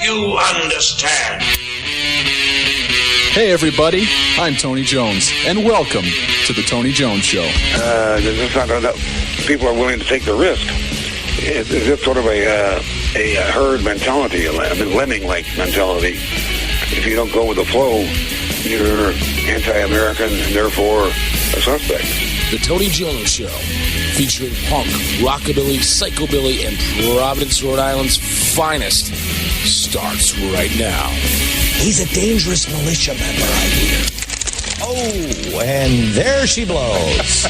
you understand? Hey everybody, I'm Tony Jones, and welcome to the Tony Jones Show. It's not enough. People are willing to take the risk. It's sort of a herd mentality, a lemming-like mentality. If you don't go with the flow, you're anti-American and therefore a suspect. The Tony Jones Show, featuring punk, rockabilly, psychobilly, and Providence, Rhode Island's finest, starts right now. He's a dangerous militia member, I hear. Oh, and there she blows.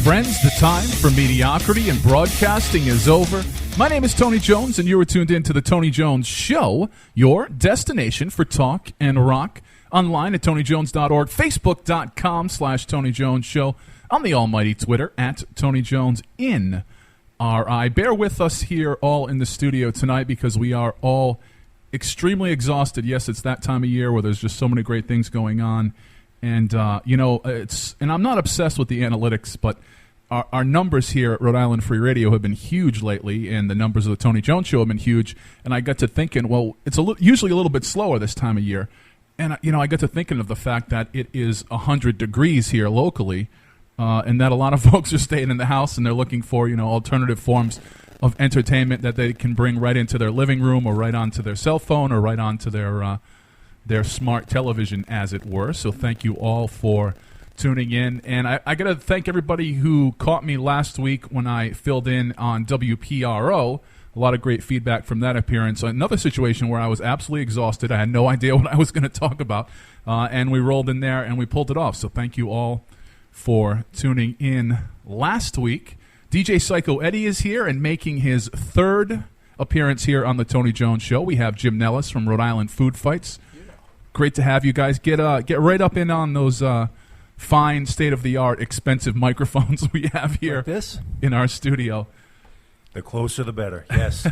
Friends, the time for mediocrity and broadcasting is over. My name is Tony Jones, and you are tuned in to the Tony Jones Show, your destination for talk and rock. Online at TonyJones.org, Facebook.com/Tony Jones Show, on the almighty Twitter at Tony Jones in RI. Bear with us here all in the studio tonight because we are all extremely exhausted. Yes, it's that time of year where there's just so many great things going on. And, and I'm not obsessed with the analytics, but our numbers here at Rhode Island Free Radio have been huge lately, and the numbers of the Tony Jones Show have been huge. And I got to thinking, well, it's usually a little bit slower this time of year. And, I got to thinking of the fact that it is 100 degrees here locally, and that a lot of folks are staying in the house and they're looking for, alternative forms of entertainment that they can bring right into their living room or right onto their cell phone or right onto their smart television, as it were. So thank you all for tuning in. And I got to thank everybody who caught me last week when I filled in on WPRO. A lot of great feedback from that appearance. Another situation where I was absolutely exhausted. I had no idea what I was going to talk about. And we rolled in there and we pulled it off. So thank you all for tuning in last week. DJ Psycho Eddie is here and making his third appearance here on the Tony Jones Show. We have Jim Nellis from Rhode Island Food Fights. Great to have you guys. Get right up in on those fine, state-of-the-art, expensive microphones we have here in our studio. The closer the better, yes.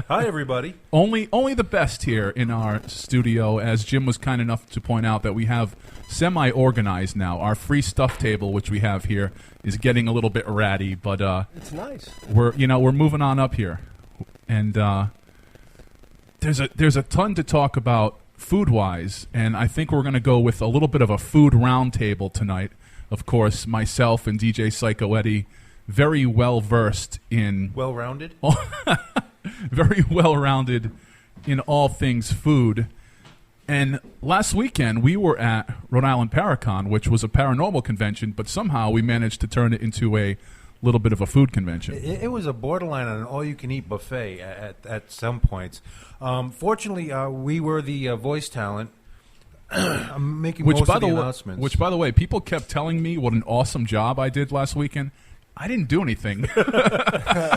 Hi, everybody. Only the best here in our studio, as Jim was kind enough to point out that we have semi-organized now. Our free stuff table, which we have here, is getting a little bit ratty, but it's nice. We're moving on up here, and there's a ton to talk about food-wise, and I think we're going to go with a little bit of a food roundtable tonight. Of course, myself and DJ Psycho Eddie, very well-versed in... Well-rounded? Very well-rounded in all things food. And last weekend, we were at Rhode Island Paracon, which was a paranormal convention, but somehow we managed to turn it into a little bit of a food convention. It was a borderline on an all-you-can-eat buffet at some points. Fortunately, we were the voice talent. I'm making most of the announcements. Which, by the way, people kept telling me what an awesome job I did last weekend. I didn't do anything.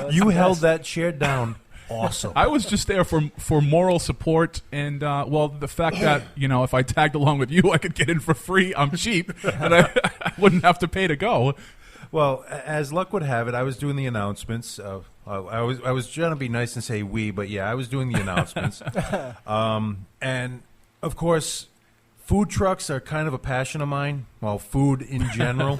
You held that chair down. Awesome. I was just there for moral support and, the fact that, if I tagged along with you, I could get in for free. I'm cheap, and I wouldn't have to pay to go. Well, as luck would have it, I was doing the announcements. I was trying to be nice and say we, but yeah, I was doing the announcements. And, of course, food trucks are kind of a passion of mine. Well, food in general.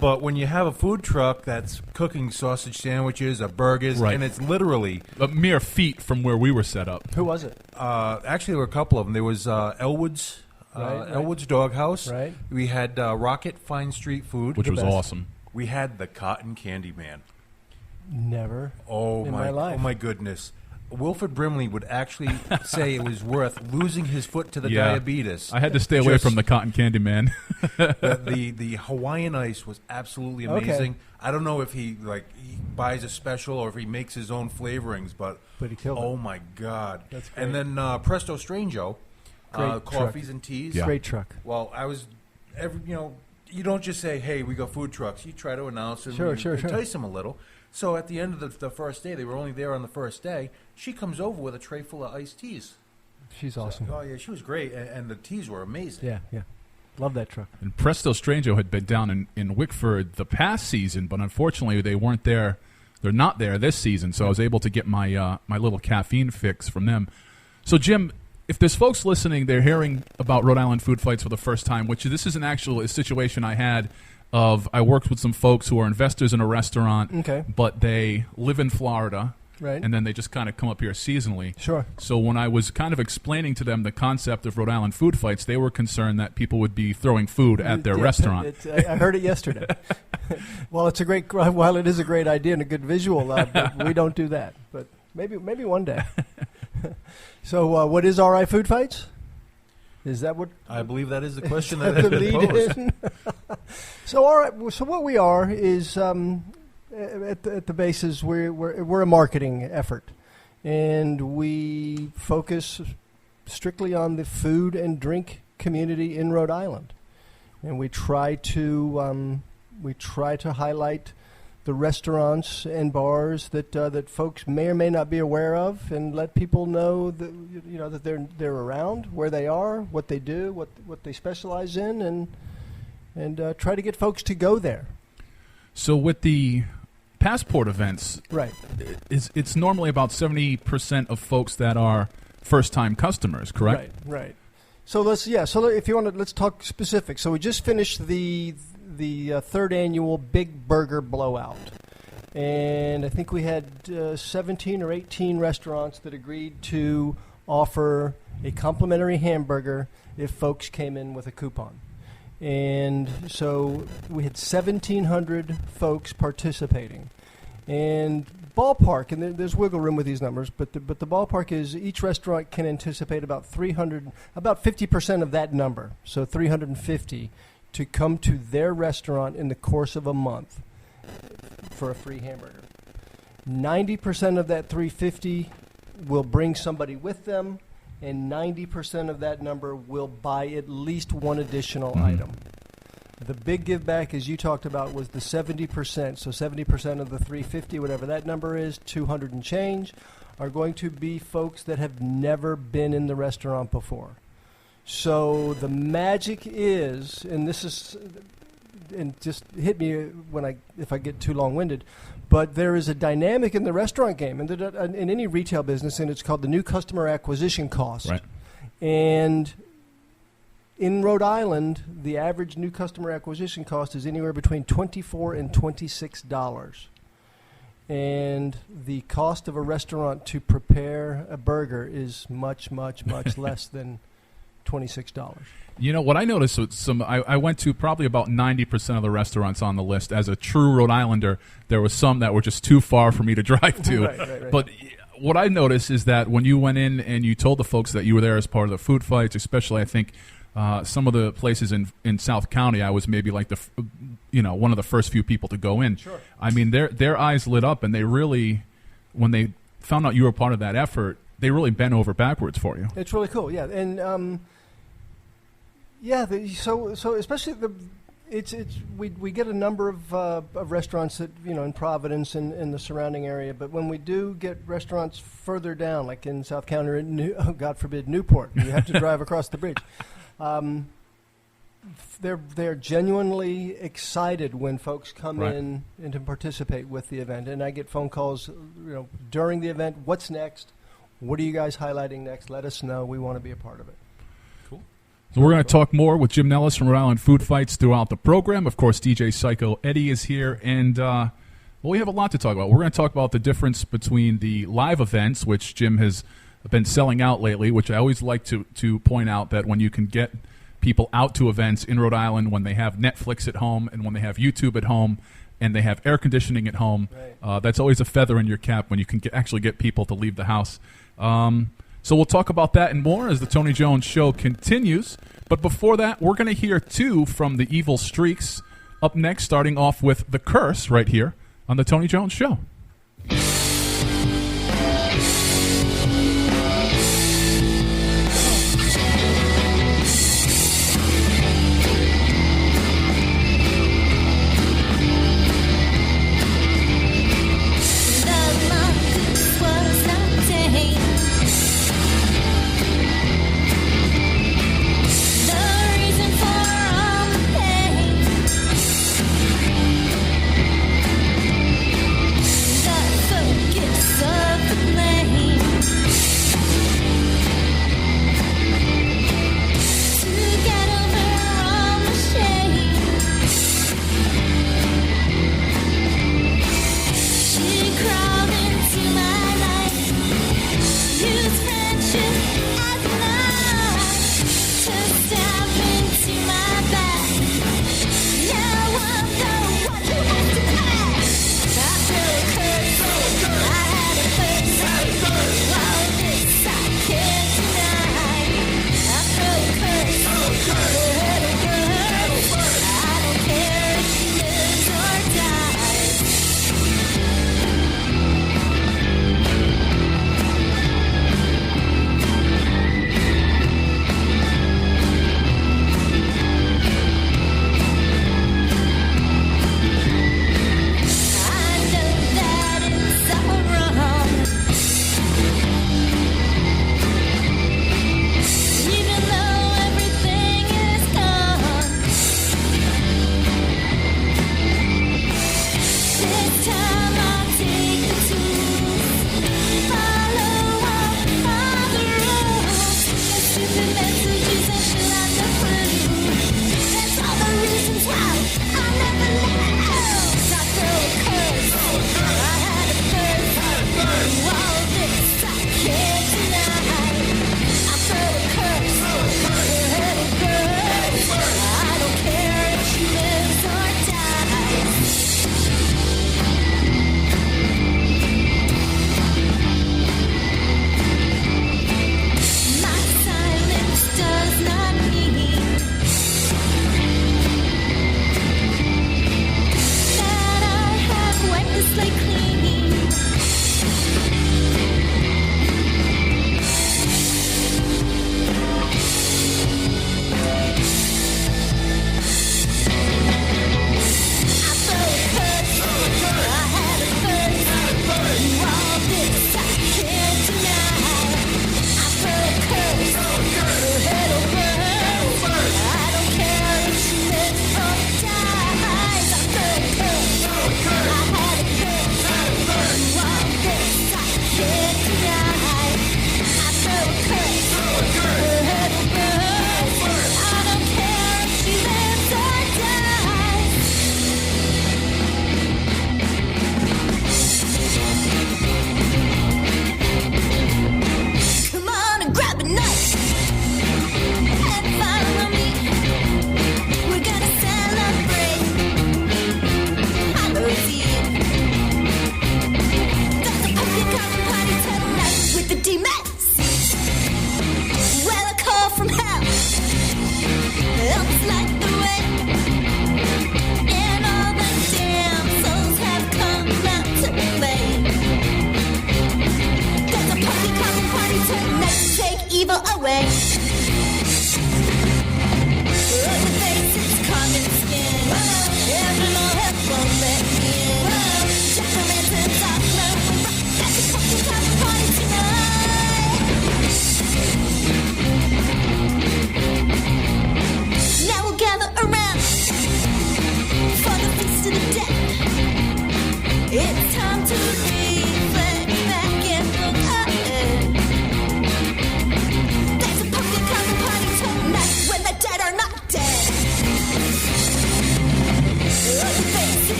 But when you have a food truck that's cooking sausage sandwiches or burgers, right, and it's literally a mere feet from where we were set up. Who was it? Actually, there were a couple of them. There was Elwood's. Elwood's Doghouse. Right. We had Rocket Fine Street Food. Which was awesome. We had the Cotton Candy Man. Never. Oh, in my life. Oh, my goodness. Wilford Brimley would actually say it was worth losing his foot to the diabetes. I had to stay away from the Cotton Candy Man. the Hawaiian Ice was absolutely amazing. Okay. I don't know if he buys a special or if he makes his own flavorings, but he killed it. Oh, my God. That's great. And then Presto Strango, coffees and teas. Yeah. Great truck. Well, I was, you don't just say, hey, we got food trucks. You try to announce and entice them a little. So at the end of the first day, they were only there on the first day, she comes over with a tray full of iced teas. She's awesome. Oh, yeah, she was great, and the teas were amazing. Yeah. Love that truck. And Presto Strango had been down in Wickford the past season, but unfortunately they weren't there. They're not there this season, so I was able to get my my little caffeine fix from them. So, Jim, if there's folks listening, they're hearing about Rhode Island Food Fights for the first time, which this is a situation I had of I worked with some folks who are investors in a restaurant, but they live in Florida, right, and then they just kind of come up here seasonally. Sure. So when I was kind of explaining to them the concept of Rhode Island Food Fights, they were concerned that people would be throwing food at their restaurant. I heard it yesterday. Well, while it is a great idea and a good visual, but we don't do that. But maybe one day. So what is RI Food Fights? Is that what? I believe that is the question that has been posed. So, all right. So what we are is at the basis we're a marketing effort, and we focus strictly on the food and drink community in Rhode Island, and we try to highlight the restaurants and bars that folks may or may not be aware of, and let people know that they're around, where they are, what they do, what they specialize in, and try to get folks to go there. So with the passport events, right, it's normally about 70% of folks that are first-time customers, correct? Right. So if you want to, let's talk specifics. So we just finished the third annual Big Burger Blowout, and I think we had 17 or 18 restaurants that agreed to offer a complimentary hamburger if folks came in with a coupon. And so we had 1,700 folks participating. And ballpark, and there's wiggle room with these numbers, but the ballpark is each restaurant can anticipate about 50% of that number, so 350, to come to their restaurant in the course of a month for a free hamburger. 90% of that 350 will bring somebody with them, and 90% of that number will buy at least one additional item. The big give back, as you talked about, was the 70%. So 70% of the 350, whatever that number is, 200 and change, are going to be folks that have never been in the restaurant before. So the magic is, and this is, and just hit me if I get too long-winded, but there is a dynamic in the restaurant game, and in any retail business, and it's called the new customer acquisition cost. Right. And in Rhode Island, the average new customer acquisition cost is anywhere between $24 and $26. And the cost of a restaurant to prepare a burger is much, much, much less than $26. You know, what I noticed with I went to probably about 90% of the restaurants on the list. As a true Rhode Islander, there was some that were just too far for me to drive to. Right. But what I noticed is that when you went in and you told the folks that you were there as part of the food fights, especially I think some of the places in South County, I was maybe like one of the first few people to go in. Sure. I mean, their eyes lit up, and they really, when they found out you were part of that effort, they really bent over backwards for you. It's really cool, yeah. And so especially we get a number of restaurants that in Providence and the surrounding area, but when we do get restaurants further down, like in South County, or God forbid, Newport, you have to drive across the bridge. They're genuinely excited when folks come in and to participate with the event, and I get phone calls, during the event. What's next? What are you guys highlighting next? Let us know. We want to be a part of it. So we're going to talk more with Jim Nellis from Rhode Island Food Fights throughout the program. Of course, DJ Psycho Eddie is here, and we have a lot to talk about. We're going to talk about the difference between the live events, which Jim has been selling out lately, which I always like to point out that when you can get people out to events in Rhode Island, when they have Netflix at home and when they have YouTube at home and they have air conditioning at home, that's always a feather in your cap when you can actually get people to leave the house. So we'll talk about that and more as the Tony Jones Show continues. But before that, we're going to hear two from the Evil Streaks. Up next, starting off with The Curse right here on the Tony Jones Show.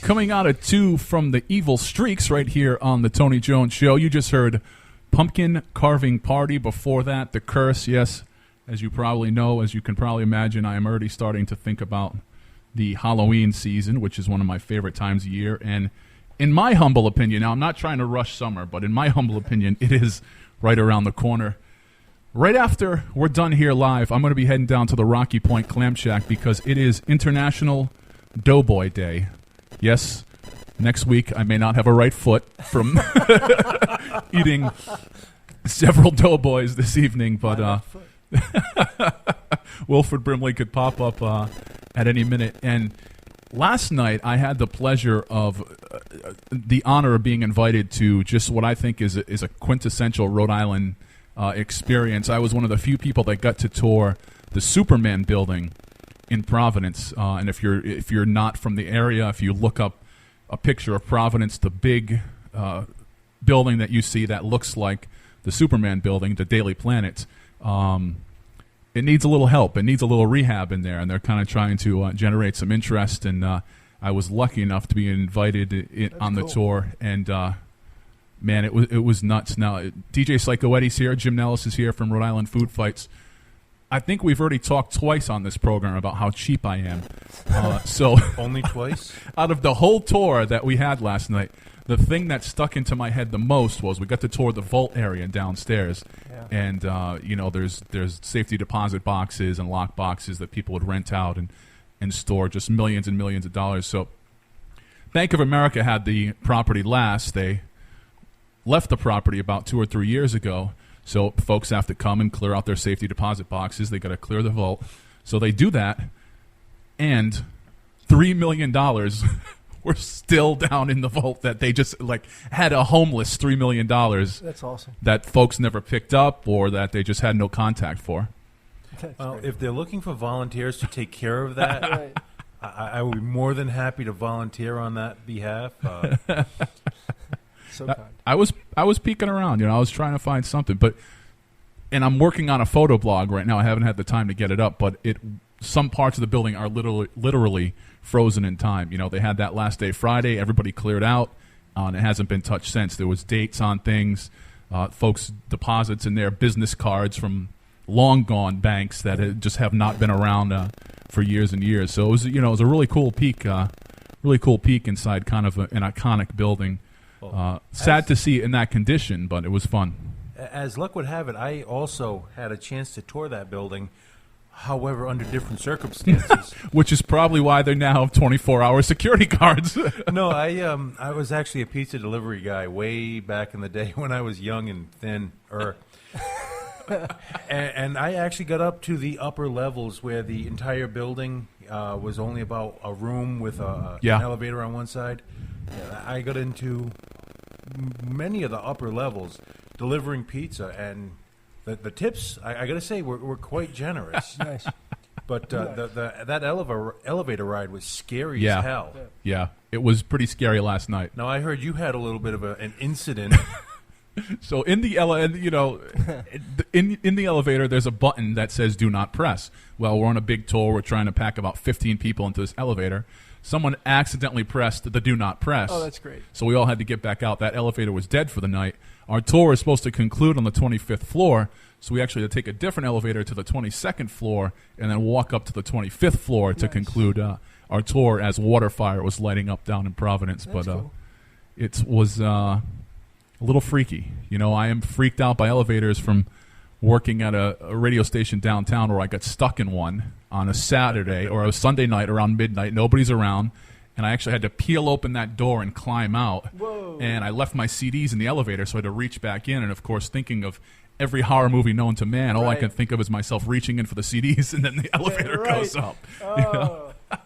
Coming out at 2 from the Evil Streaks right here on the Tony Jones Show. You just heard Pumpkin Carving Party. Before that, The Curse. Yes, as you probably know, as you can probably imagine, I am already starting to think about the Halloween season, which is one of my favorite times of year. And in my humble opinion, now I'm not trying to rush summer, but in my humble opinion, it is right around the corner. Right after we're done here live, I'm going to be heading down to the Rocky Point Clam Shack because it is International Doughboy Day. Yes, next week I may not have a right foot from eating several doughboys this evening, but Wilford Brimley could pop up at any minute. And last night I had the pleasure of the honor of being invited to just what I think is a quintessential Rhode Island experience. I was one of the few people that got to tour the Superman building in Providence. And if you're not from the area, if you look up a picture of Providence, the big building that you see that looks like the Superman building, the Daily Planet, it needs a little help. It needs a little rehab in there, and they're kind of trying to generate some interest. And I was lucky enough to be invited on the tour, and man, it was nuts. Now, DJ Psycho Eddie's here, Jim Nellis is here from Rhode Island Food Fights. I think we've already talked twice on this program about how cheap I am. So Only twice? Out of the whole tour that we had last night, the thing that stuck into my head the most was we got to tour the vault area downstairs. Yeah. And, there's safety deposit boxes and lock boxes that people would rent out and store just millions and millions of dollars. So Bank of America had the property last. They left the property about 2 or 3 years ago. So folks have to come and clear out their safety deposit boxes. They got to clear the vault. So they do that, and $3 million were still down in the vault that they just had a homeless $3 million. That's awesome. That folks never picked up or that they just had no contact for. Well, if they're looking for volunteers to take care of that, Right. I would be more than happy to volunteer on that behalf. So kind. I was peeking around, I was trying to find something, and I'm working on a photo blog right now. I haven't had the time to get it up, but some parts of the building are literally frozen in time. They had that last day Friday, everybody cleared out, and it hasn't been touched since. There was dates on things, folks' deposits in their business cards from long gone banks that just have not been around for years and years. So it was a really cool peek inside kind of an iconic building. Sad to see it in that condition, but it was fun. As luck would have it, I also had a chance to tour that building, however, under different circumstances. Which is probably why they now have 24-hour security guards. No, I was actually a pizza delivery guy way back in the day when I was young and thin. And I actually got up to the upper levels where the entire building was only about a room with an elevator on one side. I got into many of the upper levels delivering pizza, and the tips, I got to say, were quite generous. Nice. But that elevator ride was scary as hell. Yeah, it was pretty scary last night. Now, I heard you had a little bit of an incident. So in the in the elevator, there's a button that says "Do not press." Well, we're on a big tour. We're trying to pack about 15 people into this elevator. Someone accidentally pressed the "Do not press." Oh, that's great. So we all had to get back out. That elevator was dead for the night. Our tour is supposed to conclude on the 25th floor, so we actually had to take a different elevator to the 22nd floor and then walk up to the 25th floor to conclude our tour as Waterfire was lighting up down in Providence. That's cool. It was a little freaky. I am freaked out by elevators from working at a radio station downtown where I got stuck in one on a Saturday or a Sunday night around midnight. Nobody's around, and I actually had to peel open that door and climb out. Whoa. And I left my CDs in the elevator, so I had to reach back in. And, of course, thinking of every horror movie known to man, all I can think of is myself reaching in for the CDs, and then the elevator goes up. Oh. Nice.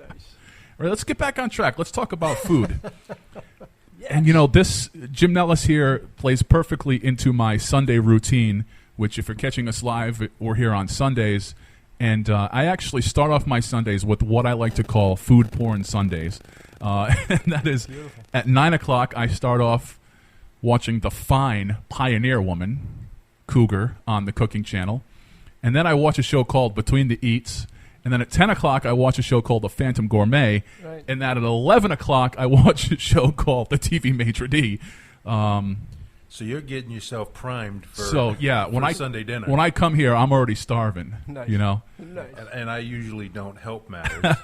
All right, let's get back on track. Let's talk about food. And, this Jim Nellis here plays perfectly into my Sunday routine, which if you're catching us live, we're here on Sundays. And I actually start off my Sundays with what I like to call food porn Sundays. And that is at 9 o'clock, I start off watching the fine Pioneer Woman, Cougar, on the Cooking Channel. And then I watch a show called Between the Eats. And then at 10 o'clock, I watch a show called The Phantom Gourmet. Right. And then at 11 o'clock, I watch a show called The TV Maitre d'. So you're getting yourself primed for Sunday dinner. When I come here, I'm already starving. Nice. You know? Nice. And I usually don't help matters.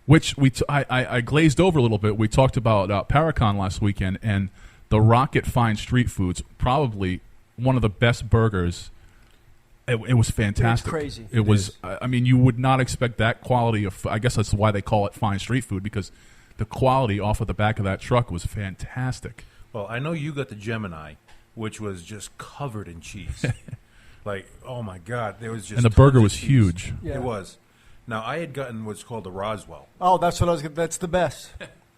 Which I glazed over a little bit. We talked about Paracon last weekend, and the Rocket Fine Street Foods, probably one of the best burgers. It was fantastic. It's crazy. It was. I mean, you would not expect that quality of. I guess that's why they call it fine street food, because the quality off of the back of that truck was fantastic. Well, I know you got the Gemini, which was just covered in cheese. Like, oh my God, there was just. And the burger was huge. Yeah. It was. Now I had gotten what's called the Roswell. Oh, that's what I was. That's the best.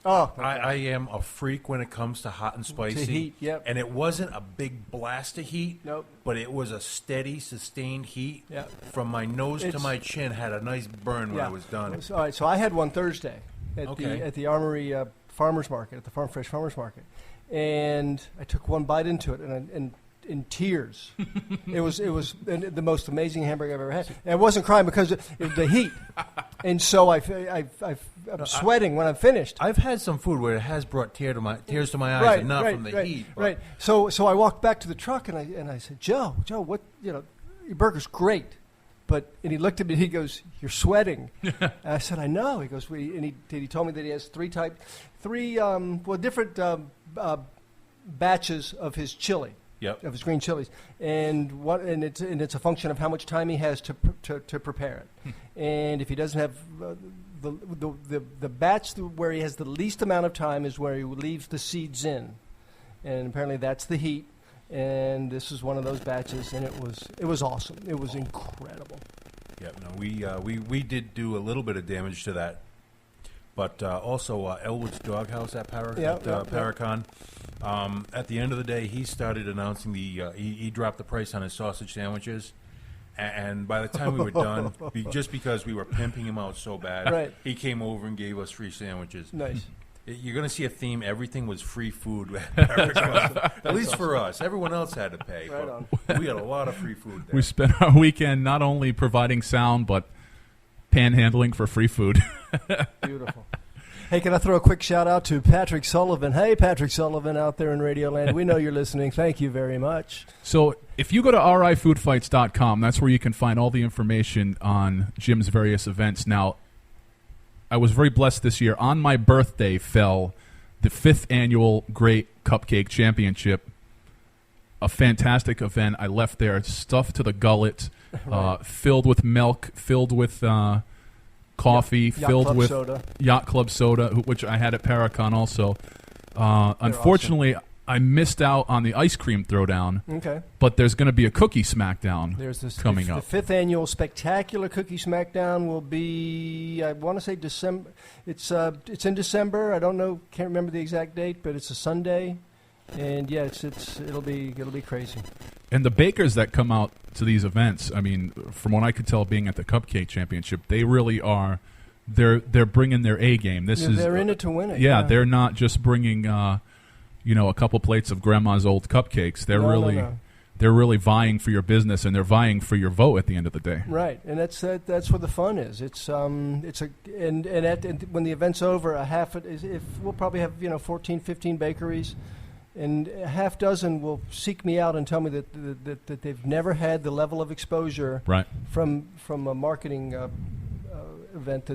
Oh, I am a freak when it comes to hot and spicy. To heat, yep. And it wasn't a big blast of heat. Nope. But it was a steady, sustained heat. Yep. From my nose to my chin, had a nice burn when I was done. All right, so I had one Thursday at Okay. the Armory Farmers Market, at the Farm Fresh Farmers Market, and I took one bite into it, and in tears. It was the most amazing hamburger I've ever had. And I wasn't crying because of the heat, and so I'm sweating when I'm finished. I've had some food where it has brought tears to my eyes, Right, and not right, from the right, heat. but- Right. So I walked back to the truck and I said, Joe, what, your burger's great. And he looked at me and he goes, "You're sweating." And I said, "I know." He goes, he told me that he has three different batches of his chili. Yep. Of his green chilies, and it's a function of how much time he has to prepare it. And if he doesn't have the batch where he has the least amount of time is where he leaves the seeds in, and apparently that's the heat. And this is one of those batches, and it was awesome. It was incredible. Yep. No, we did do a little bit of damage to that, but also Elwood's Doghouse at Paracon. At the end of the day, he started announcing he dropped the price on his sausage sandwiches, and by the time we were done, just because we were pimping him out so bad, Right. he came over and gave us free sandwiches. Nice. You're going to see a theme. Everything was free food at Paracon. At least for us. Everyone else had to pay. Right but we had a lot of free food there. We spent our weekend not only providing sound, but panhandling for free food. Beautiful. Hey, can I throw a quick shout out to Patrick Sullivan? Hey, Patrick Sullivan out there in Radioland. We know you're listening. Thank you very much. So if you go to rifoodfights.com, that's where you can find all the information on Jim's various events. Now, I was very blessed this year. On my birthday fell the 5th annual Great Cupcake Championship, a fantastic event. I left there stuffed to the gullet, filled with milk, filled with coffee, filled with Yacht Club soda, which I had at Paracon also. Unfortunately, I missed out on the ice cream throwdown. Okay. But there's going to be a cookie smackdown coming up. The 5th annual spectacular cookie smackdown will be, I want to say December. It's in December. I don't know, can't remember the exact date, but it's a Sunday, and yeah, it'll be crazy. And the bakers that come out to these events, I mean, from what I could tell, being at the Cupcake Championship, they really are. They're bringing their A game. They're in it to win it. Yeah, they're not just bringing a couple plates of grandma's old cupcakes. They're really vying for your business, and they're vying for your vote at the end of the day. Right, and that's where the fun is. When the event's over, we'll probably have 14, 15 bakeries, and a half dozen will seek me out and tell me that they've never had the level of exposure from a marketing event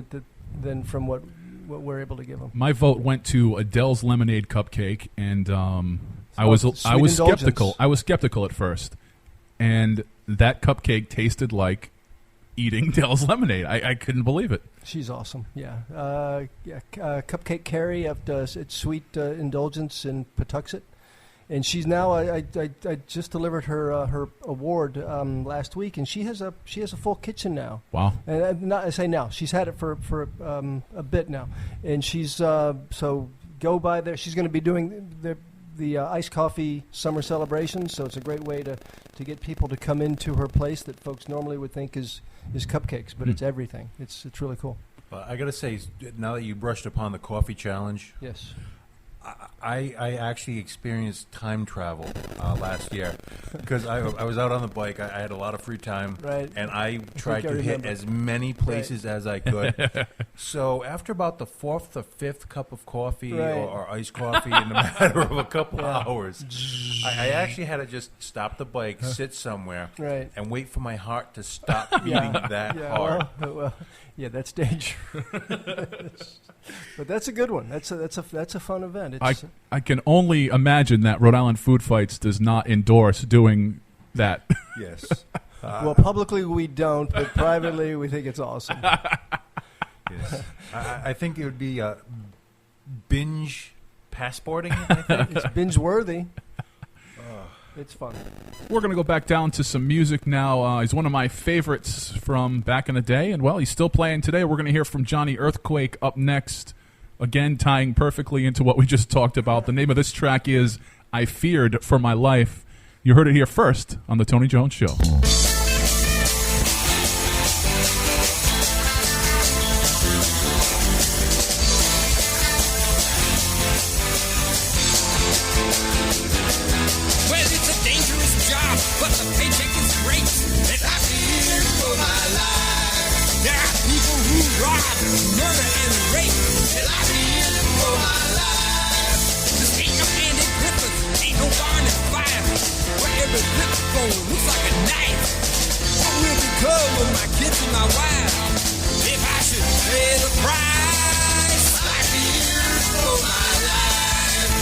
than from what we're able to give them. My vote went to Adele's Lemonade Cupcake, and I was skeptical. I was skeptical at first, and that cupcake tasted like eating Adele's Lemonade. I couldn't believe it. She's awesome. Yeah. Cupcake Carrie at it's Sweet Indulgence in Patuxent, and she's now. I just delivered her award last week, and she has a full kitchen now. Wow! And I say now, she's had it for a bit now, and she's so go by there. She's going to be doing the iced coffee summer celebration, so it's a great way to get people to come into her place that folks normally would think is cupcakes, but it's everything. It's really cool. I got to say, now that you brushed upon the coffee challenge, yes, I actually experienced time travel last year because I was out on the bike. I had a lot of free time, Right. and I tried to hit remember. as many places as I could. So after about the fourth or fifth cup of coffee Right. or iced coffee in the matter of a couple hours, I actually had to just stop the bike, sit somewhere, Right. and wait for my heart to stop beating that hard. Well, yeah, that's dangerous. But that's a good one. That's a fun event. I can only imagine that Rhode Island Food Fights does not endorse doing that. Yes. Well, publicly we don't, but privately we think it's awesome. Yes. I think it would be binge passporting, I think. It's binge-worthy. It's fun. We're going to go back down to some music now. He's one of my favorites from back in the day, and, well, he's still playing today. We're going to hear from Jonee Earthquake up next, again tying perfectly into what we just talked about. The name of this track is I Feared for My Life. You heard it here first on The Tony Jones Show. But the paycheck is great, and I fear for my life. There are people who rob, murder, and rape, and I fear for my life. This ain't no Andy Griffith, ain't no Barnett fire, where every flip phone looks like a knife. What will become of my kids and my wife if I should pay the price? I fear for my life.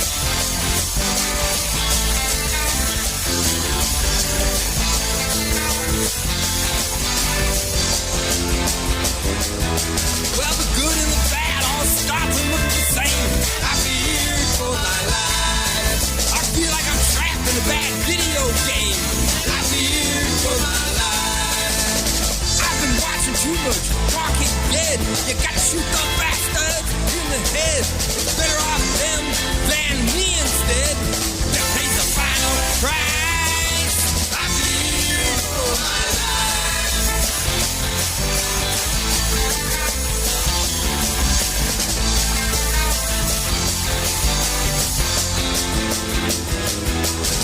Well, the good and the bad all start to look the same. I fear for my life. I feel like I'm trapped in a bad video game. I fear for my life. I've been watching too much Walking Dead. You gotta shoot the bastards in the head. It's better off them than me instead. That pays the final price. I fear for my life.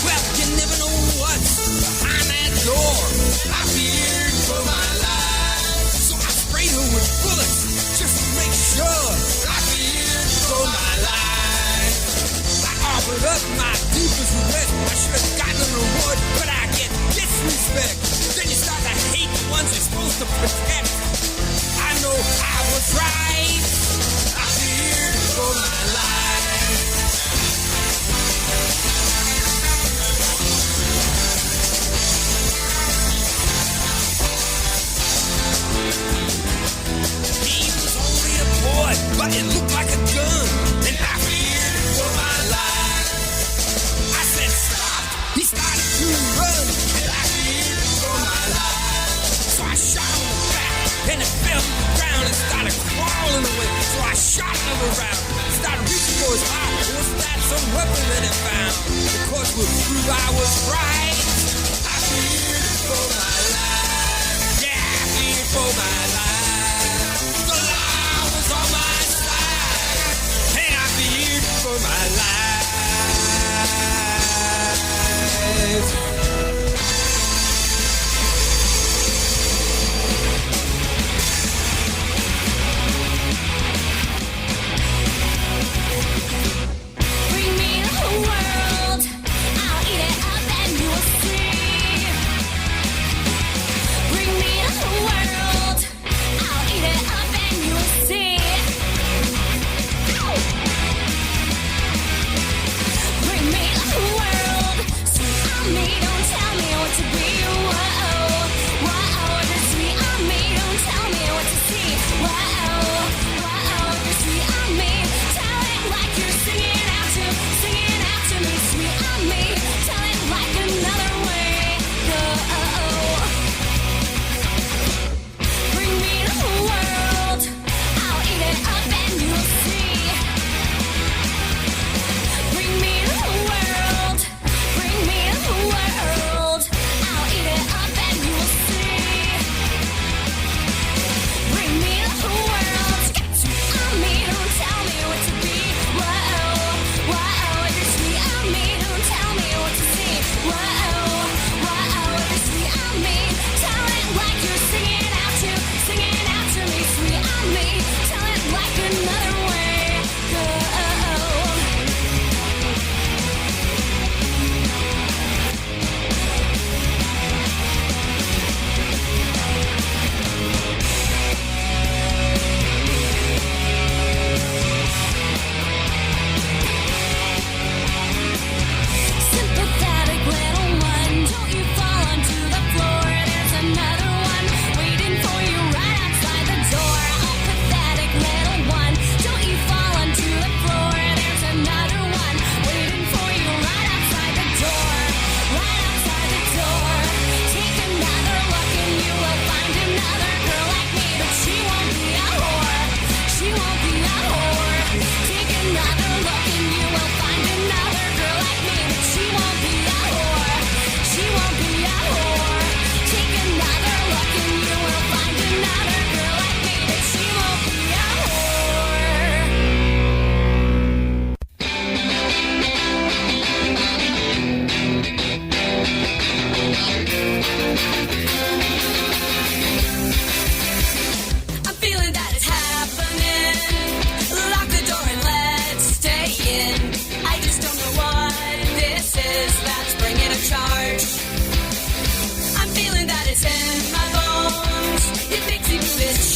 Well, you never know what's behind that door. I feared for my life, so I sprayed her with bullets just to make sure. I feared for my life. I offered up my deepest regret. I should have gotten an award, but I get disrespect. Then you start to hate the ones you're supposed to protect. I know I was right. I feared for my life. But it looked like a gun, and I feared for my life. I said stop, he started to run, and I feared for my life. So I shot him in the back, and it fell to the ground and started crawling away. So I shot another round, started reaching for his heart. Was that some weapon that he found? The course would prove I was right. I feared for my life. Yeah, I feared for my life. The law was on my side, and I feared for my life. Bring me the world, I'll eat it up and you will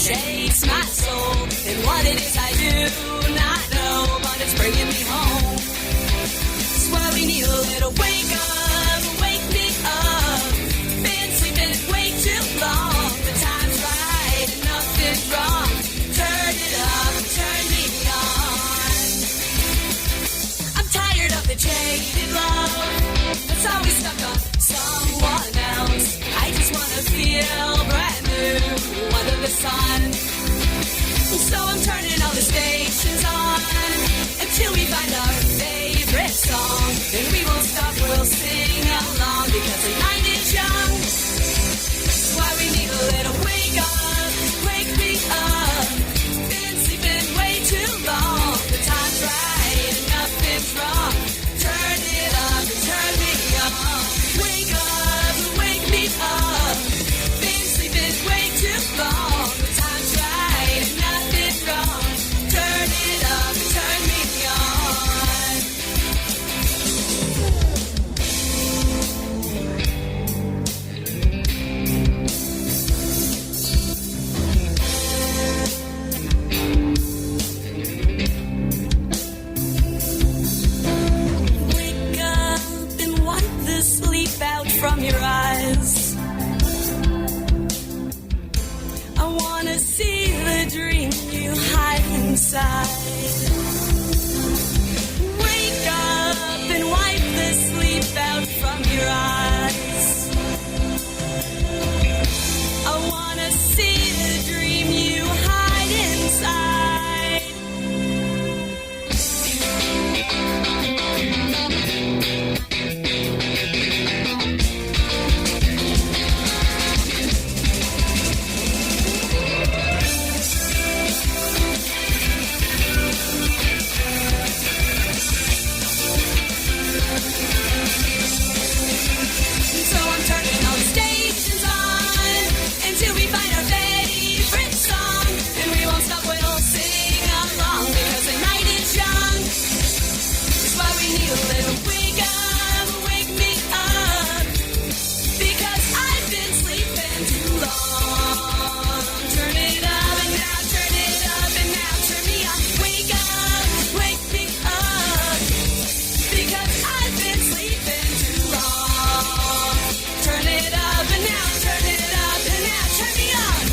shakes my soul. And what it is I do not know, but it's bringing me home. That's why we need a little wake me up. Been sleeping way too long. The time's right and nothing's wrong. Turn it up, turn me on. I'm tired of the jaded love that's always stuck on someone else. I just wanna feel brand new under the sun. So I'm turning all the stations on until we find our favorite song. And we won't stop, we'll sing along because the night is young. That's why we need a little wake me up. Been sleeping way too long. The time's right and nothing's wrong. Turn it up and turn me on. Wake me up. Been sleeping way too long. The time's right and nothing's wrong. Turn it up and turn me on. Wake up and wipe the sleep out from your eyes. I wanna see the dream you hide inside. Wake up and wipe the sleep out from your eyes. I wanna see the dream you hide inside. So I'm turning all the stations on until we find our favorite song. And we won't stop, we'll sing along because the night is young. That's why we need a little wake me up. Because I've been sleeping too long. Turn it up and now turn it up and now turn me on. Wake me up. Because I've been sleeping too long. Turn it up and now turn it up and now turn me on.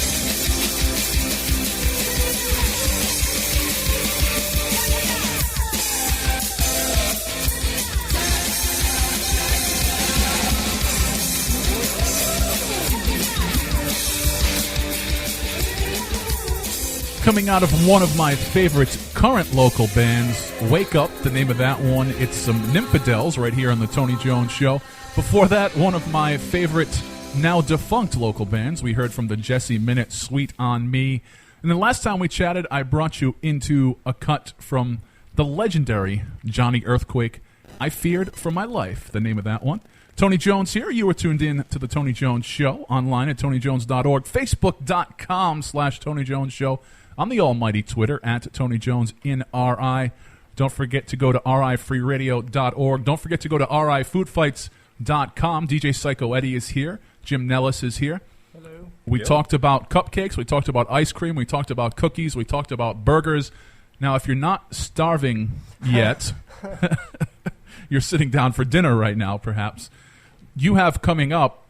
Coming out of one of my favorite current local bands, Wake Up, the name of that one. It's some Nymphidels right here on the Tony Jones Show. Before that, one of my favorite now defunct local bands. We heard from the Jesse Minute, Sweet on Me. And the last time we chatted, I brought you into a cut from the legendary Jonee Earthquake, I Feared for My Life, the name of that one. Tony Jones here. You were tuned in to the Tony Jones Show online at TonyJones.org, Facebook.com/Tony Jones Show, on the almighty Twitter at Tony Jones in RI. Don't forget to go to RIFreeRadio.org. Don't forget to go to RIFoodfights.com. DJ Psycho Eddie is here. Jim Nellis is here. Hello. We talked about cupcakes. We talked about ice cream. We talked about cookies. We talked about burgers. Now, if you're not starving yet, you're sitting down for dinner right now, perhaps. You have coming up,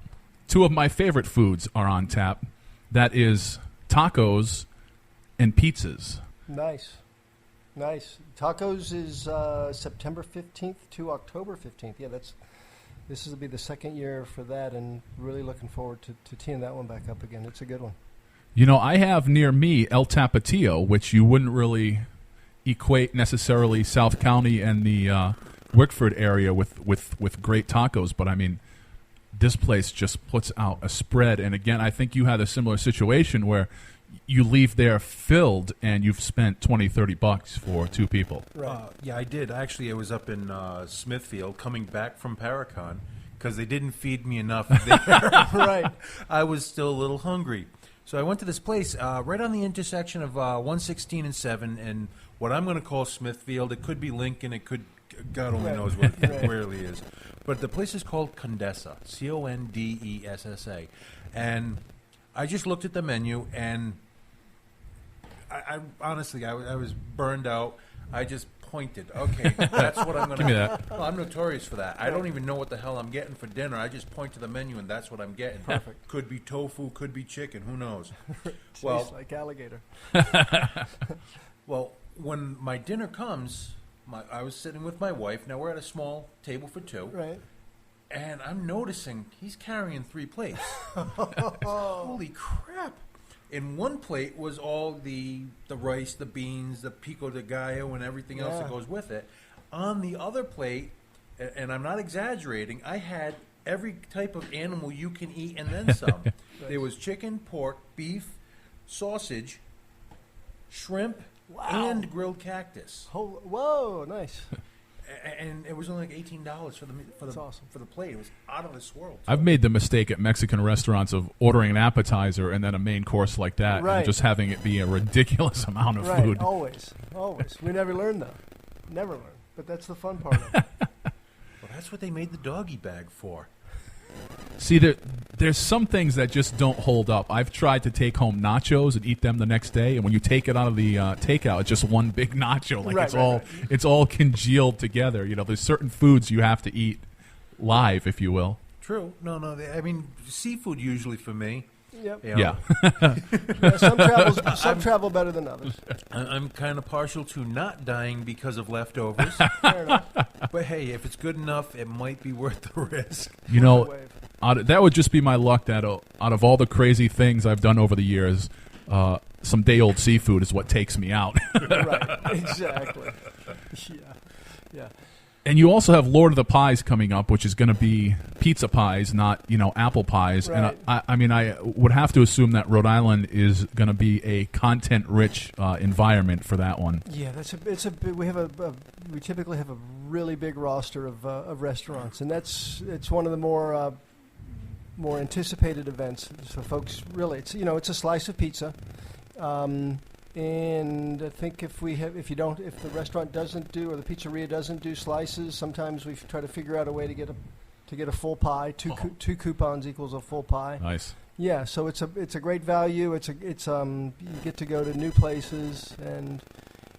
two of my favorite foods are on tap. That is tacos and pizzas. Nice. Tacos is September 15th to October 15th. Yeah, this will be the second year for that, and really looking forward to teeing that one back up again. It's a good one. You know, I have near me El Tapatio, which you wouldn't really equate necessarily South County and the Wickford area with great tacos, but I mean, this place just puts out a spread. And again, I think you had a similar situation where you leave there filled and you've spent $20-$30 for two people. Right. Yeah, I did. Actually, I was up in Smithfield coming back from Paracon because they didn't feed me enough there. Right. I was still a little hungry. So I went to this place right on the intersection of 116 and 7 and what I'm going to call Smithfield. It could be Lincoln. It could, God only knows what it really is. But the place is called Condessa, Condessa. And I just looked at the menu, and I honestly, I was burned out. I just pointed. Okay, that's what I'm going to Give me that. Well, I'm notorious for that. I don't even know what the hell I'm getting for dinner. I just point to the menu, and that's what I'm getting. Perfect. Could be tofu, could be chicken. Who knows? Tastes like alligator. Well, when my dinner comes, I was sitting with my wife. Now we're at a small table for two. Right. And I'm noticing he's carrying 3 plates. Holy crap. In one plate was all the rice, the beans, the pico de gallo, and everything else that goes with it. On the other plate, and I'm not exaggerating, I had every type of animal you can eat and then some. There was chicken, pork, beef, sausage, shrimp, and grilled cactus. Whoa, nice. And it was only like $18 for the plate. It was out of this world. I've made the mistake at Mexican restaurants of ordering an appetizer and then a main course like that, and just having it be a ridiculous amount of food. Always. We never learn, though. Never learn. But that's the fun part of it. Well, that's what they made the doggy bag for. See, there's some things that just don't hold up. I've tried to take home nachos and eat them the next day, and when you take it out of the takeout, it's just one big nacho. Like it's all congealed together. You know, there's certain foods you have to eat live, if you will. True. No. I mean, seafood usually for me. Yep. You know, Some travel better than others. I'm kind of partial to not dying because of leftovers. Fair enough. But hey, if it's good enough, it might be worth the risk. You know, that would just be my luck that out of all the crazy things I've done over the years, some day-old seafood is what takes me out. Right, exactly. Yeah. And you also have Lord of the Pies coming up, which is going to be pizza pies, not, apple pies. Right. And I would have to assume that Rhode Island is going to be a content-rich environment for that one. Yeah, we typically have a really big roster of restaurants, and it's one of the more anticipated events. So folks, really, it's a slice of pizza. And I think if the restaurant doesn't do, or the pizzeria doesn't do slices, sometimes we try to figure out a way to get a full pie. Two coupons equals a full pie. Nice. Yeah, so it's a great value. You get to go to new places, and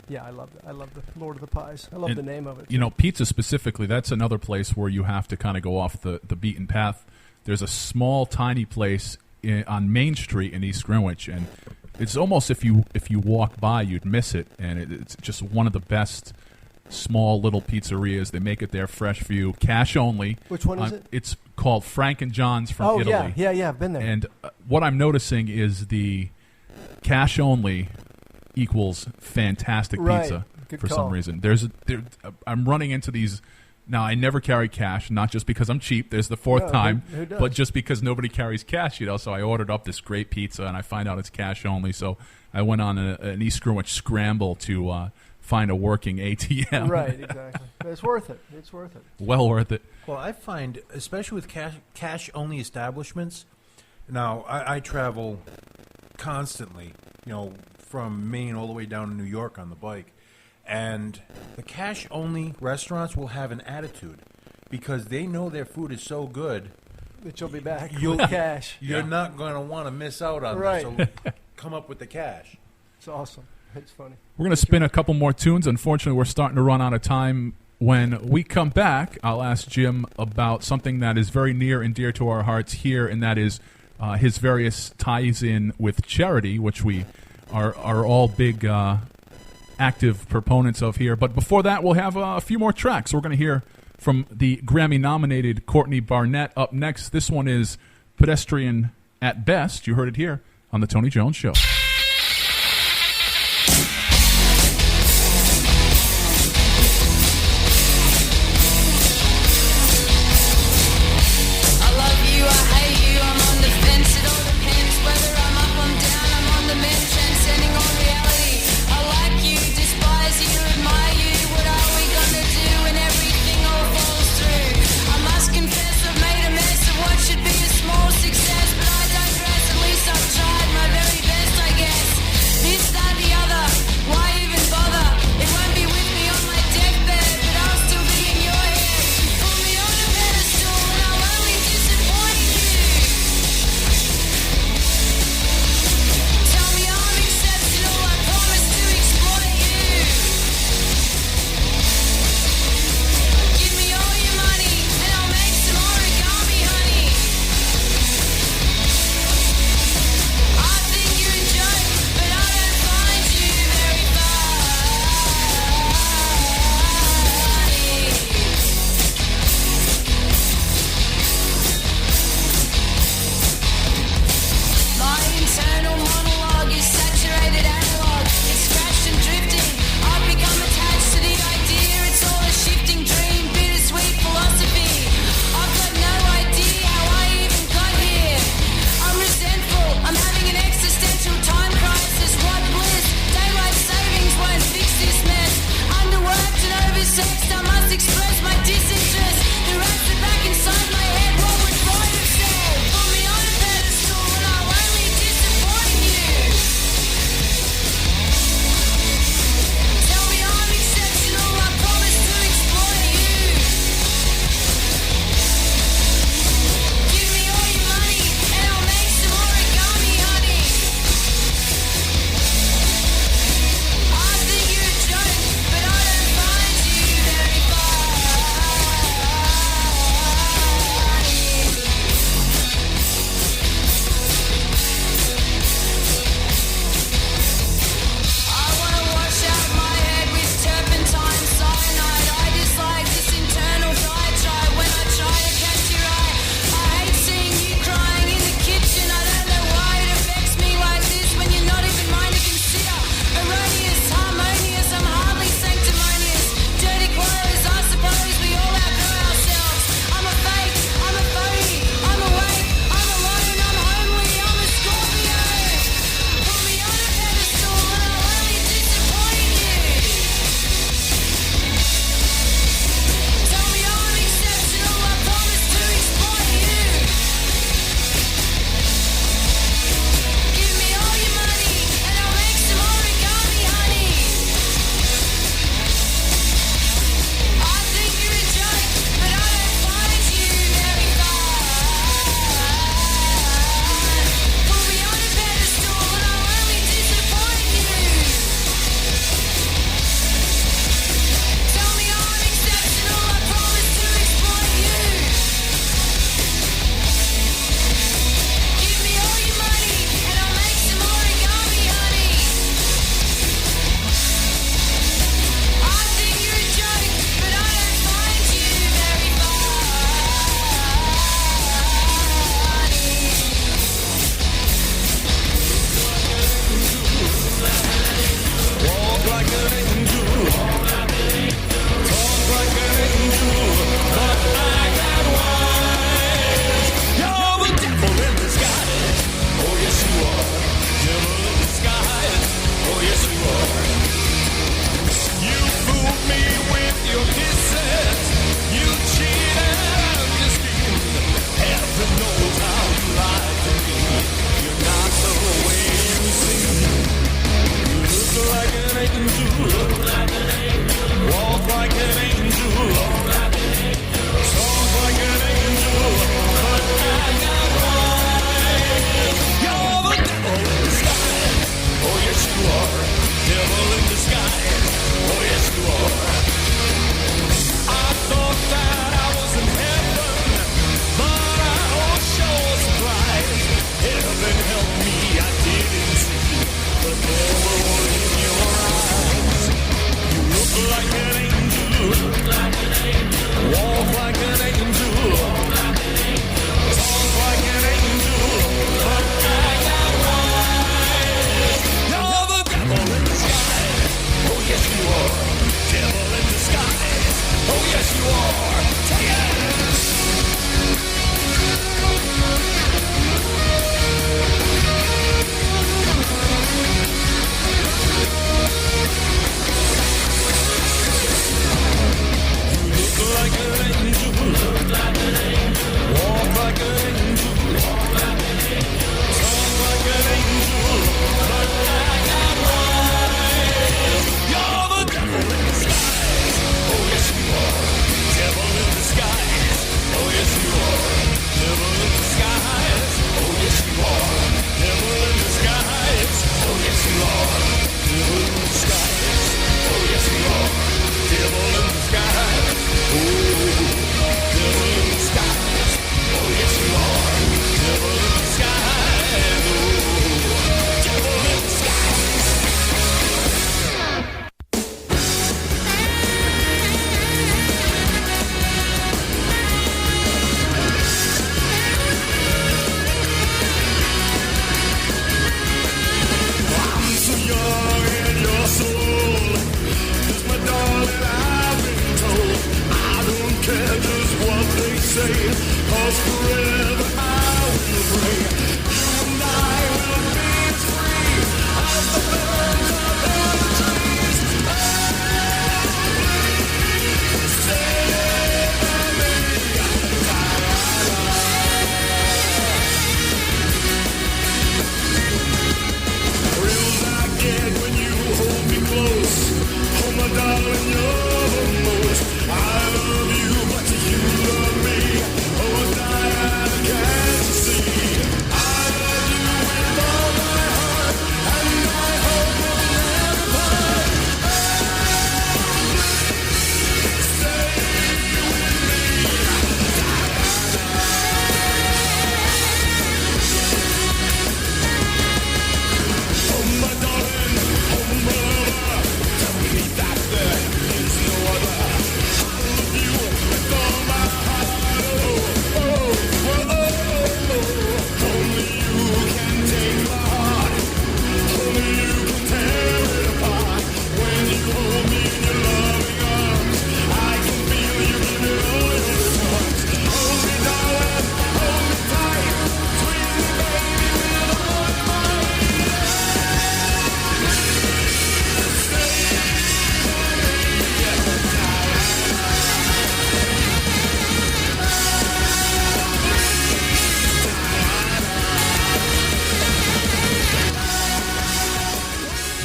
yeah, I love the Lord of the Pies. I love the name of it. Pizza specifically, that's another place where you have to kind of go off the beaten path. There's a small, tiny place on Main Street in East Greenwich, and it's almost if you walk by, you'd miss it, and it's just one of the best small little pizzerias. They make it there fresh for you, cash only. Which one is it? It's called Frank and John's from Italy. Yeah, I've been there. And what I'm noticing is the cash only equals fantastic pizza for some reason. I'm running into these. Now, I never carry cash, not just because I'm cheap. There's the fourth time, who does? but just because nobody carries cash, So I ordered up this great pizza, and I find out it's cash only. So I went on an East Greenwich scramble to find a working ATM. Right, exactly. But it's worth it. It's worth it. Well worth it. Well, I find, especially with cash-only establishments, now I travel constantly, from Maine all the way down to New York on the bike. And the cash-only restaurants will have an attitude because they know their food is so good that you'll be back with cash. You're not going to want to miss out on right. that, so come up with the cash. It's awesome. It's funny. We're going to spin a couple more tunes. Unfortunately, we're starting to run out of time. When we come back, I'll ask Jim about something that is very near and dear to our hearts here, and that is his various ties in with charity, which we are all big active proponents of here. But before that, we'll have a few more tracks. We're going to hear from the Grammy-nominated Courtney Barnett up next. This one is Pedestrian at Best. You heard it here on The Tony Jones Show. Success, but I digress. At least I've tried my very best. I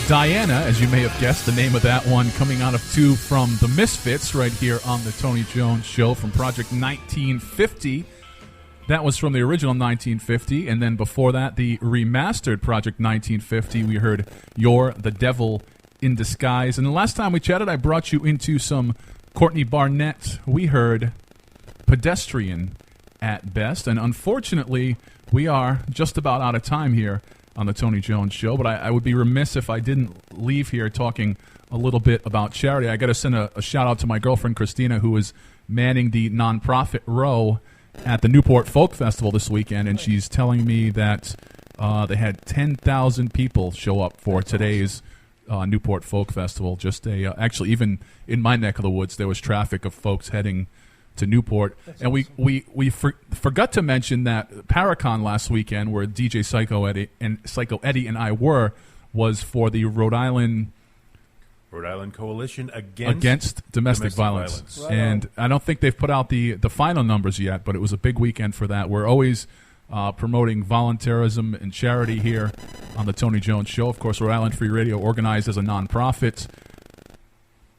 Diana, as you may have guessed, the name of that one, coming out of two from the Misfits right here on the Tony Jones Show from Project 1950. That was from the original 1950, and then before that, the remastered Project 1950. We heard You're the Devil in Disguise. And the last time we chatted, I brought you into some Courtney Barnett. We heard Pedestrian at best, and unfortunately, we are just about out of time here on the Tony Jones Show, but I would be remiss if I didn't leave here talking a little bit about charity. I got to send a shout out to my girlfriend Christina, who is manning the nonprofit row at the Newport Folk Festival this weekend, and she's telling me that they had 10,000 people show up for today's Newport Folk Festival. Just actually, even in my neck of the woods, there was traffic of folks heading to Newport. That's and awesome. we forgot to mention that Paracon last weekend, where DJ Psycho Eddie and I were, was for the Rhode Island Coalition against domestic violence. Right. And I don't think they've put out the final numbers yet, but it was a big weekend for that. We're always promoting volunteerism and charity here on the Tony Jones Show. Of course, Rhode Island Free Radio organized as a nonprofit.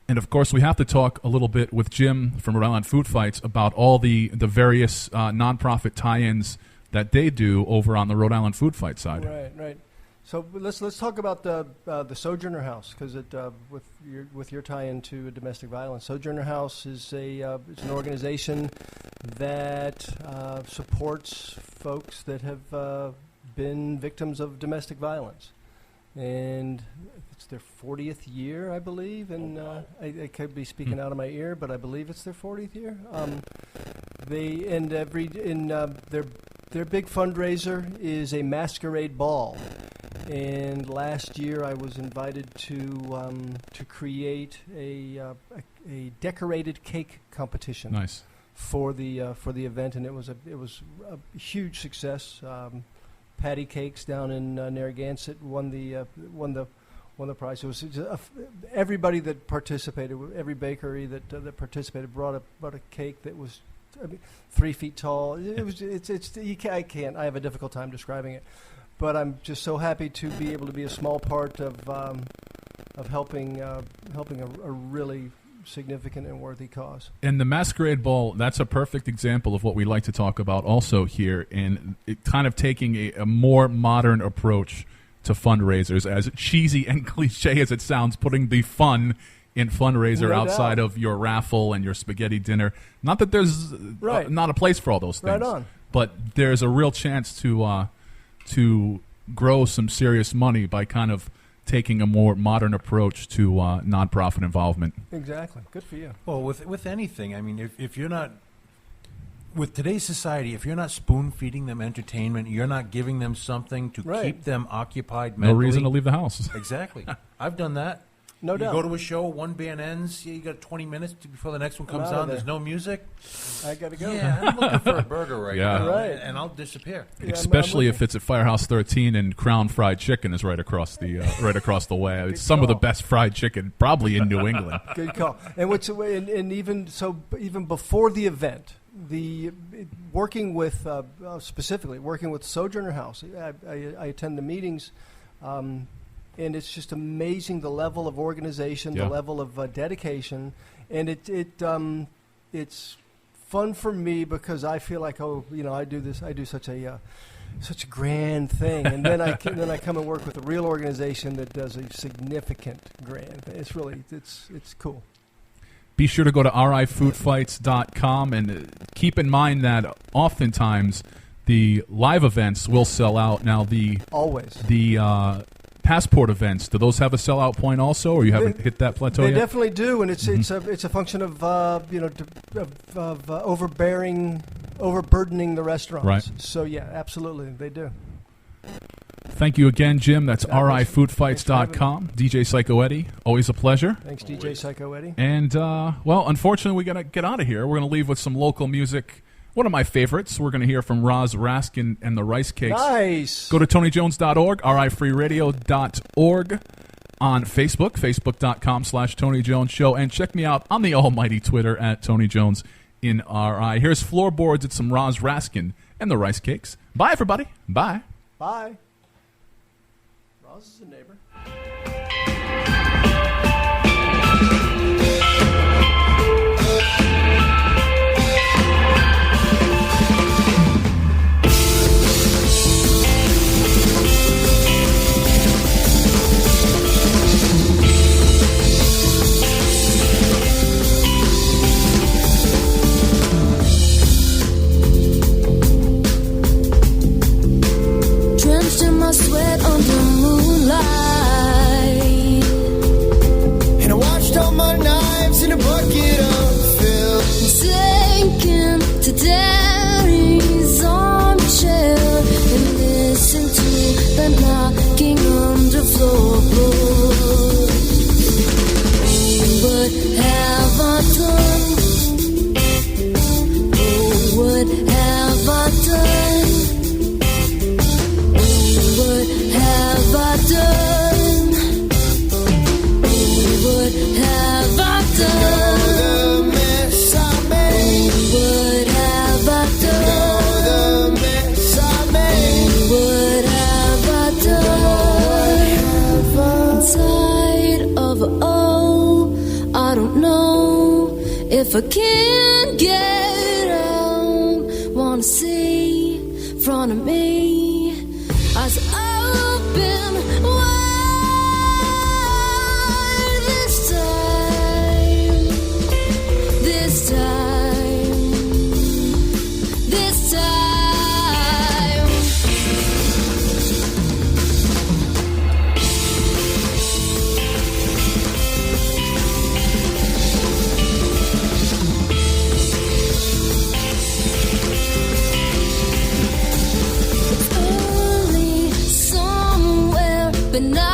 And, of course, we have to talk a little bit with Jim from Rhode Island Food Fights about all the various nonprofit tie-ins that they do over on the Rhode Island Food Fight side. Right. So let's talk about the Sojourner House, because with your tie-in to domestic violence, Sojourner House is it's an organization that supports folks that have been victims of domestic violence, and it's their 40th year, I believe, and I could be speaking out of my ear, but I believe it's their 40th year. Their big fundraiser is a masquerade ball, and last year I was invited to create a decorated cake competition. Nice. For the event, and it was a huge success. Patty Cakes down in Narragansett won the prize. It was everybody that participated, every bakery that participated brought a cake that was 3 feet tall. I can't. I have a difficult time describing it, but I'm just so happy to be able to be a small part of helping a really significant and worthy cause. And the Masquerade Ball, that's a perfect example of what we like to talk about also here, and it kind of taking a more modern approach to fundraisers, as cheesy and cliche as it sounds, putting the fun in fundraiser No outside doubt. of your raffle and your spaghetti dinner. Not that there's not a place for all those things, Right on. but there's a real chance to grow some serious money by kind of taking a more modern approach to nonprofit involvement. Exactly. Good for you. Well, with anything, I mean, if you're not, with today's society, if you're not spoon-feeding them entertainment, you're not giving them something to Right. keep them occupied No mentally. reason to leave the house. Exactly. I've done that. No doubt. You go to a show, one band ends, you got 20 minutes before the next one comes out of on, there's there. no music. I got to go. Yeah, I'm looking for a burger right Yeah. now, Right. and I'll disappear. Yeah, Especially I'm if it's at Firehouse 13 and Crown Fried Chicken is right across the way. It's some of the call. best fried chicken probably in New England. Good call. And even before the event, working with specifically working with Sojourner House, I attend the meetings, and it's just amazing the level of organization, Yeah. the level of dedication, and it's fun for me because I feel like I do such a grand thing, and then I come and work with a real organization that does a significant grand thing. It's cool. Be sure to go to rifoodfights.com and keep in mind that oftentimes the live events will sell out. Now Always. the passport events, do those have a sellout point also, or you haven't hit that plateau They yet? definitely do, and it's a function of overburdening the restaurants. Right. So yeah, absolutely, they do. Thank you again, Jim. That's God bless you. rifoodfights.com. DJ Psycho Eddie, always a pleasure. Thanks, DJ Psycho Eddie. And, unfortunately, we got to get out of here. We're going to leave with some local music. One of my favorites. We're going to hear from Raskin and the RiceCakes. Nice. Go to TonyJones.org, rifreeradio.org, on Facebook, facebook.com/Tony Jones Show, and check me out on the almighty Twitter at Tony Jones in RI. Here's Floorboards at some Raskin and the RiceCakes. Bye, everybody. Bye. Bye. Roz is a neighbor. Drenched in my sweat under moonlight, and I watched all my knives in a bucket of film, sinking to daddy's armchair and listen to the knocking on the floorboard. Oh, what have I done? Oh, what have I done? What have I done? What have I done? The mess I made. What have I done? The mess I made. What have I done? Inside of I don't know if I can get out. Wanna see in front of me. Eyes open wide this time, this time, this time. It's early somewhere, but not